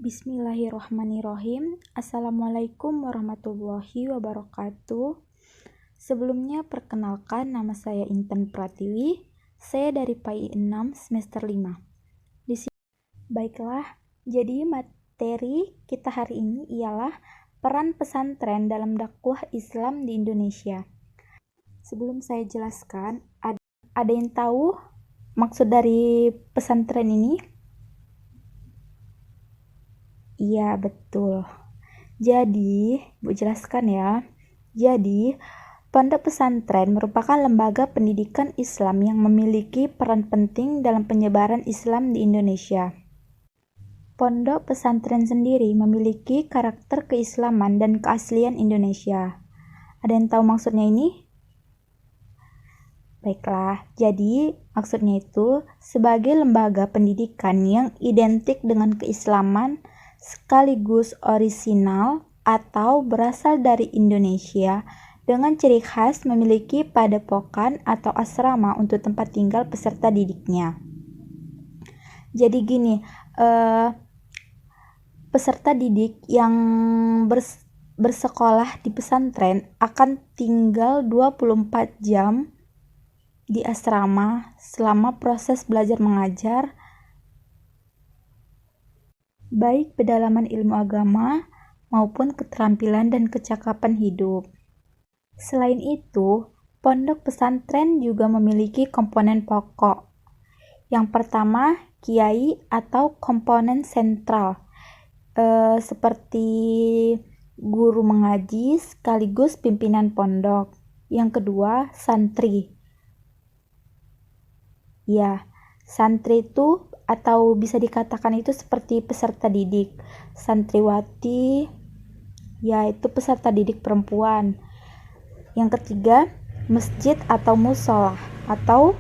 Bismillahirrahmanirrahim. Assalamualaikum warahmatullahi wabarakatuh. Sebelumnya perkenalkan, nama saya Intan Pratiwi. Saya dari PAI 6 semester 5. Baiklah, jadi materi kita hari ini ialah peran pesantren dalam dakwah Islam di Indonesia. Sebelum saya jelaskan, ada yang tahu maksud dari pesantren ini? Iya, betul. Jadi, Bu jelaskan ya. Jadi, pondok pesantren merupakan lembaga pendidikan Islam yang memiliki peran penting dalam penyebaran Islam di Indonesia. Pondok pesantren sendiri memiliki karakter keislaman dan keaslian Indonesia. Ada yang tahu maksudnya ini? Baiklah, jadi maksudnya itu sebagai lembaga pendidikan yang identik dengan keislaman sekaligus orisinal atau berasal dari Indonesia dengan ciri khas memiliki padepokan atau asrama untuk tempat tinggal peserta didiknya. Jadi gini, peserta didik yang bersekolah di pesantren akan tinggal 24 jam di asrama selama proses belajar mengajar, baik pedalaman ilmu agama maupun keterampilan dan kecakapan hidup. Selain itu, pondok pesantren juga memiliki komponen pokok. Yang pertama, kiai atau komponen sentral, seperti guru mengaji sekaligus pimpinan pondok. Yang kedua, santri. Ya, santri itu atau bisa dikatakan itu seperti peserta didik. Santriwati, yaitu peserta didik perempuan. Yang ketiga, masjid atau musola atau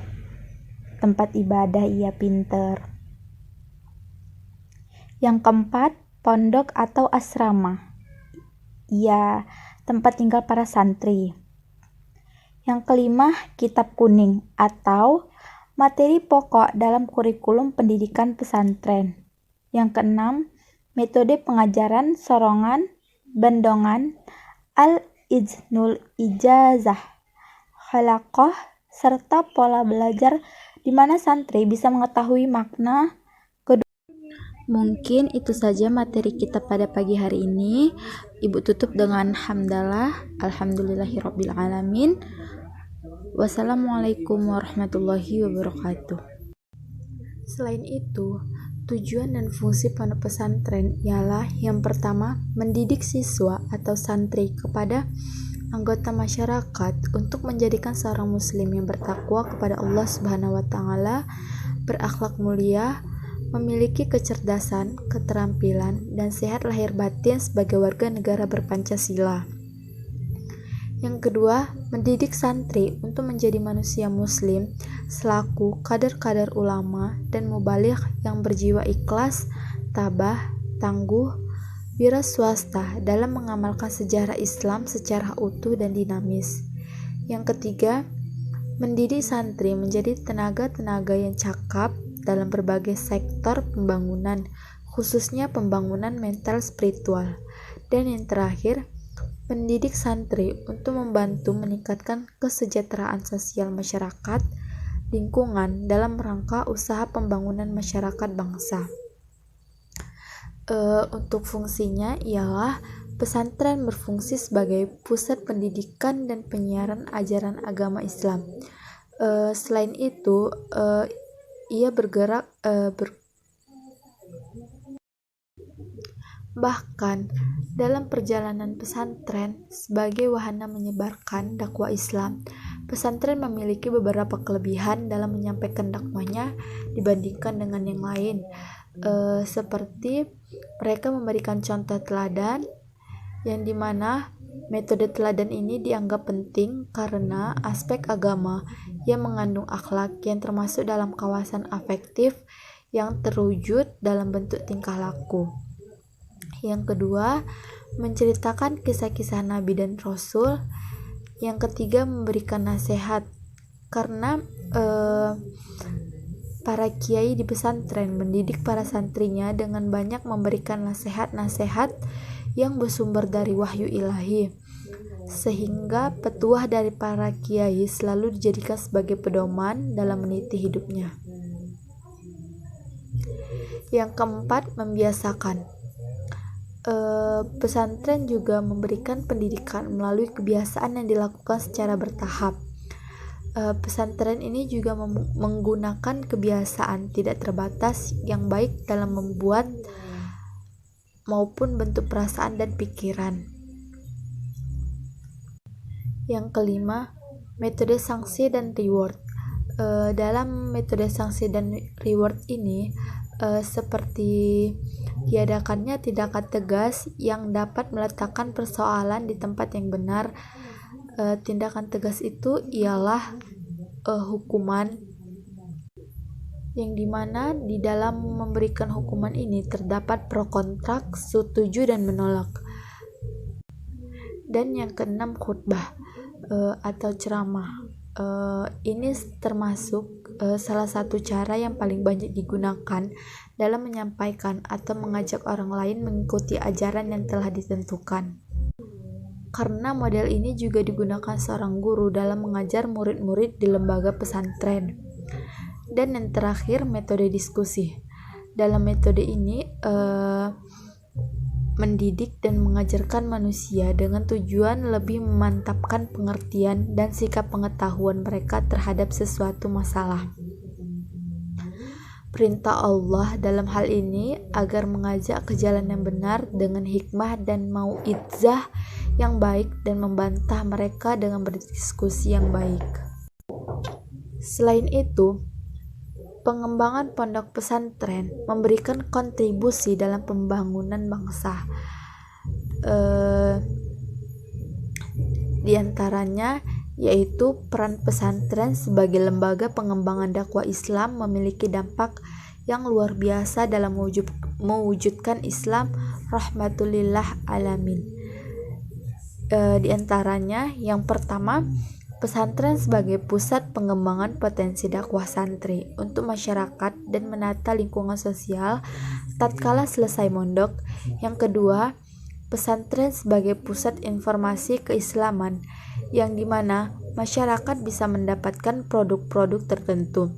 tempat ibadah, iya pinter. Yang keempat, pondok atau asrama. Iya, tempat tinggal para santri. Yang kelima, kitab kuning atau materi pokok dalam kurikulum pendidikan pesantren. Yang keenam, metode pengajaran sorongan, bendongan, al-iznul ijazah, halaqah, serta pola belajar di mana santri bisa mengetahui makna. Mungkin itu saja materi kita pada pagi hari ini. Ibu tutup dengan hamdalah, alhamdulillahirabbil alamin. Wassalamualaikum warahmatullahi wabarakatuh. Selain itu, tujuan dan fungsi pondok pesantren ialah yang pertama, mendidik siswa atau santri kepada anggota masyarakat untuk menjadikan seorang muslim yang bertakwa kepada Allah Subhanahu wa taala, berakhlak mulia, memiliki kecerdasan, keterampilan, dan sehat lahir batin sebagai warga negara berpancasila. Yang kedua, mendidik santri untuk menjadi manusia muslim selaku kader-kader ulama dan mubaligh yang berjiwa ikhlas, tabah, tangguh, wira swasta dalam mengamalkan sejarah Islam secara utuh dan dinamis. Yang ketiga, mendidik santri menjadi tenaga-tenaga yang cakap dalam berbagai sektor pembangunan, khususnya pembangunan mental spiritual. Dan yang terakhir, mendidik santri untuk membantu meningkatkan kesejahteraan sosial masyarakat, lingkungan dalam rangka usaha pembangunan masyarakat bangsa. Untuk fungsinya ialah pesantren berfungsi sebagai pusat pendidikan dan penyiaran ajaran agama Islam. Selain itu, ia bergerak bahkan dalam perjalanan pesantren sebagai wahana menyebarkan dakwah Islam, pesantren memiliki beberapa kelebihan dalam menyampaikan dakwahnya dibandingkan dengan yang lain, seperti mereka memberikan contoh teladan, yang dimana metode teladan ini dianggap penting karena aspek agama yang mengandung akhlak yang termasuk dalam kawasan afektif yang terwujud dalam bentuk tingkah laku. Yang kedua, menceritakan kisah-kisah Nabi dan Rasul. Yang ketiga, memberikan nasihat. Karena para kiai di pesantren mendidik para santrinya dengan banyak memberikan nasihat-nasihat yang bersumber dari wahyu ilahi, sehingga petuah dari para kiai selalu dijadikan sebagai pedoman dalam meniti hidupnya. Yang keempat, membiasakan. Pesantren juga memberikan pendidikan melalui kebiasaan yang dilakukan secara bertahap. Pesantren ini juga menggunakan kebiasaan tidak terbatas yang baik dalam membuat maupun bentuk perasaan dan pikiran. Yang kelima, metode sanksi dan reward. Dalam metode sanksi dan reward ini seperti diadakannya tindakan tegas yang dapat meletakkan persoalan di tempat yang benar. Tindakan tegas itu ialah hukuman, yang dimana di dalam memberikan hukuman ini terdapat pro kontra, setuju dan menolak. Dan yang keenam, khutbah atau ceramah. Ini termasuk salah satu cara yang paling banyak digunakan dalam menyampaikan atau mengajak orang lain mengikuti ajaran yang telah ditentukan. Karena model ini juga digunakan seorang guru dalam mengajar murid-murid di lembaga pesantren. Dan yang terakhir, metode diskusi. Dalam metode ini mendidik dan mengajarkan manusia dengan tujuan lebih memantapkan pengertian dan sikap pengetahuan mereka terhadap sesuatu masalah. Perintah Allah dalam hal ini agar mengajak ke jalan yang benar dengan hikmah dan mau'idzah yang baik dan membantah mereka dengan berdiskusi yang baik. Selain itu, pengembangan pondok pesantren memberikan kontribusi dalam pembangunan bangsa. Di antaranya yaitu peran pesantren sebagai lembaga pengembangan dakwah Islam memiliki dampak yang luar biasa dalam mewujudkan Islam rahmatulillah alamin. Di antaranya yang pertama, pesantren sebagai pusat pengembangan potensi dakwah santri untuk masyarakat dan menata lingkungan sosial tatkala selesai mondok. Yang kedua, pesantren sebagai pusat informasi keislaman yang dimana masyarakat bisa mendapatkan produk-produk tertentu.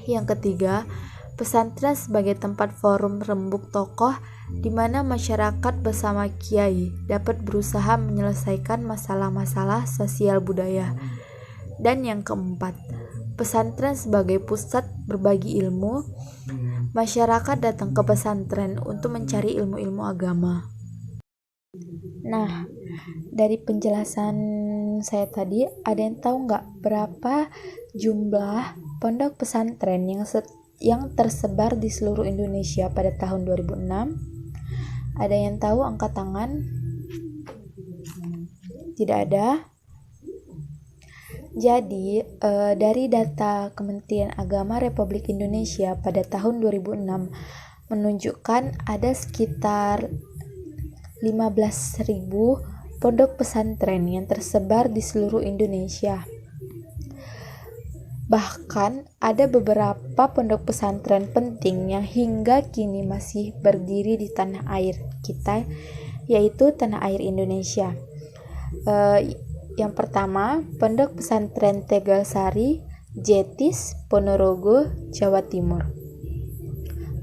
Yang ketiga, pesantren sebagai tempat forum rembuk tokoh di mana masyarakat bersama kiai dapat berusaha menyelesaikan masalah-masalah sosial budaya. Dan yang keempat, pesantren sebagai pusat berbagi ilmu. Masyarakat datang ke pesantren untuk mencari ilmu-ilmu agama. Nah, dari penjelasan saya tadi, ada yang tahu nggak berapa jumlah pondok pesantren yang tersebar di seluruh Indonesia pada tahun 2006? Ada yang tahu? Angkat tangan. Tidak ada. Jadi, dari data Kementerian Agama Republik Indonesia pada tahun 2006 menunjukkan ada sekitar 15.000 pondok pesantren yang tersebar di seluruh Indonesia. Bahkan ada beberapa pondok pesantren penting yang hingga kini masih berdiri di tanah air kita, yaitu tanah air Indonesia. Yang pertama, Pondok Pesantren Tegalsari, Jetis, Ponorogo, Jawa Timur.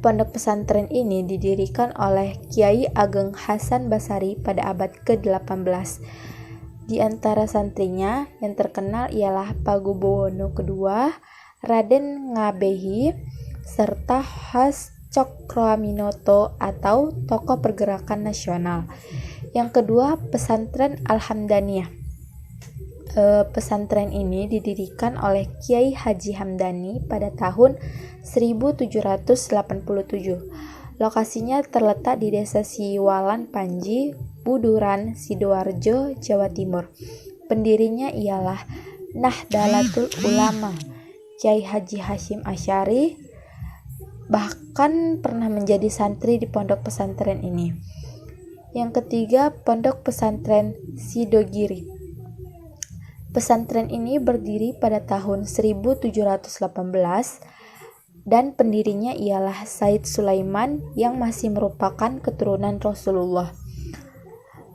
Pondok pesantren ini didirikan oleh Kiai Ageng Hasan Basari pada abad ke-18. Di antara santrinya yang terkenal ialah Pakubuwono II, Raden Ngabehi, serta Has Cokroaminoto atau tokoh pergerakan nasional. Yang kedua, Pesantren Al-Hamdaniyah. Pesantren ini didirikan oleh Kiai Haji Hamdani pada tahun 1787. Lokasinya terletak di Desa Siwalan Panji, Buduran, Sidoarjo, Jawa Timur. Pendirinya ialah Nahdlatul Ulama, Kiai Haji Hashim Asy'ari, bahkan pernah menjadi santri di pondok pesantren ini. Yang ketiga, Pondok Pesantren Sidogiri. Pesantren ini berdiri pada tahun 1718. dan pendirinya ialah Said Sulaiman yang masih merupakan keturunan Rasulullah.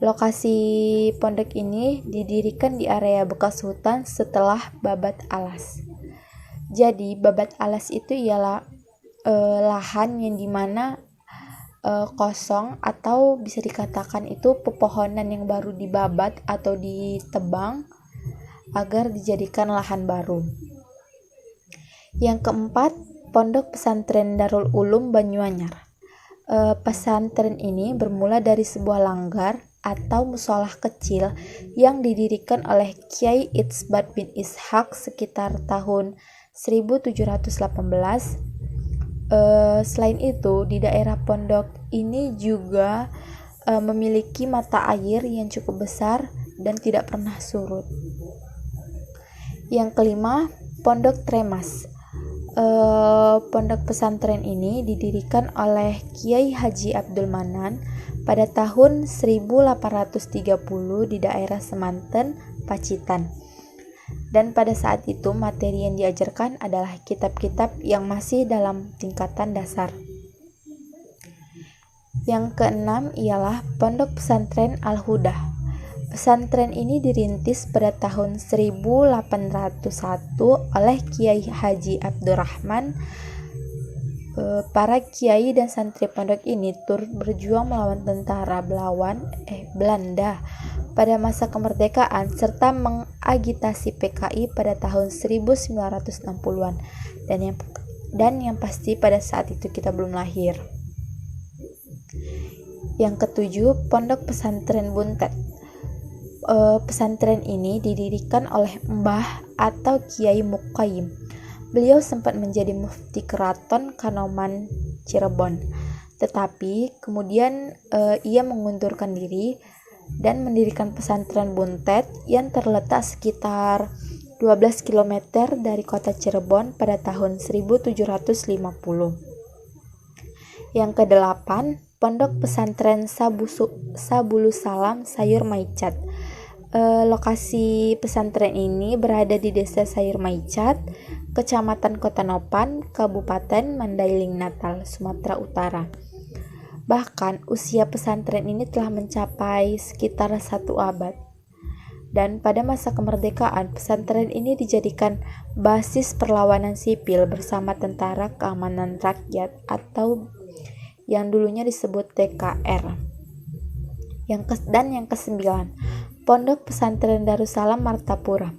Lokasi pondok ini didirikan di area bekas hutan setelah babat alas. Jadi babat alas itu ialah lahan yang dimana kosong, atau bisa dikatakan itu pepohonan yang baru dibabat atau ditebang agar dijadikan lahan baru. Yang keempat, Pondok Pesantren Darul Ulum Banyuanyar. Pesantren ini bermula dari sebuah langgar atau musolah kecil yang didirikan oleh Kiai Itsbat bin Ishaq sekitar tahun 1718. Selain itu, di daerah pondok ini juga memiliki mata air yang cukup besar dan tidak pernah surut. Yang kelima, Pondok Tremas. Pondok pesantren ini didirikan oleh Kiai Haji Abdul Manan pada tahun 1830 di daerah Semanten, Pacitan. Dan pada saat itu materi yang diajarkan adalah kitab-kitab yang masih dalam tingkatan dasar. Yang keenam ialah Pondok Pesantren Al-Hudah. Pesantren ini dirintis pada tahun 1801 oleh Kiai Haji Abdurrahman. Para kiai dan santri pondok ini turut berjuang melawan tentara Belanda pada masa kemerdekaan serta mengagitasi PKI pada tahun 1960-an dan yang pasti pada saat itu kita belum lahir. Yang ketujuh, Pondok Pesantren Buntet. Pesantren ini didirikan oleh Mbah atau Kiai Muqayyim. Beliau sempat menjadi mufti keraton Kanoman Cirebon, tetapi kemudian ia mengundurkan diri dan mendirikan pesantren Buntet yang terletak sekitar 12 km dari kota Cirebon pada tahun 1750. Yang kedelapan, Pondok Pesantren Sabulusalam Sayur Maicat. Lokasi pesantren ini berada di Desa Sayur Maicat, Kecamatan Kota Nopan, Kabupaten Mandailing Natal, Sumatera Utara. Bahkan usia pesantren ini telah mencapai sekitar 1 abad. Dan pada masa kemerdekaan, pesantren ini dijadikan basis perlawanan sipil bersama Tentara Keamanan Rakyat atau yang dulunya disebut TKR. Yang kesembilan, Pondok Pesantren Darussalam Martapura.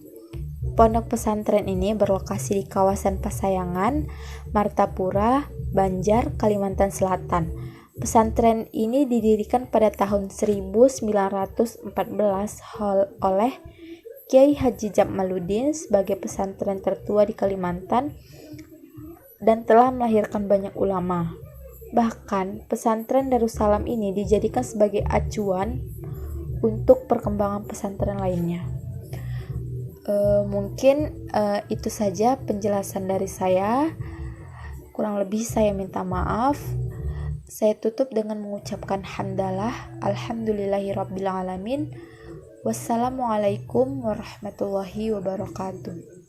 Pondok pesantren ini berlokasi di kawasan Pasayangan, Martapura, Banjar, Kalimantan Selatan. Pesantren ini didirikan pada tahun 1914 oleh Kiai Haji Jamaluddin sebagai pesantren tertua di Kalimantan dan telah melahirkan banyak ulama. Bahkan pesantren Darussalam ini dijadikan sebagai acuan untuk perkembangan pesantren lainnya. Mungkin itu saja penjelasan dari saya. Kurang lebih saya minta maaf. Saya tutup dengan mengucapkan hamdalah, alhamdulillahirabbil alamin. Wassalamualaikum warahmatullahi wabarakatuh.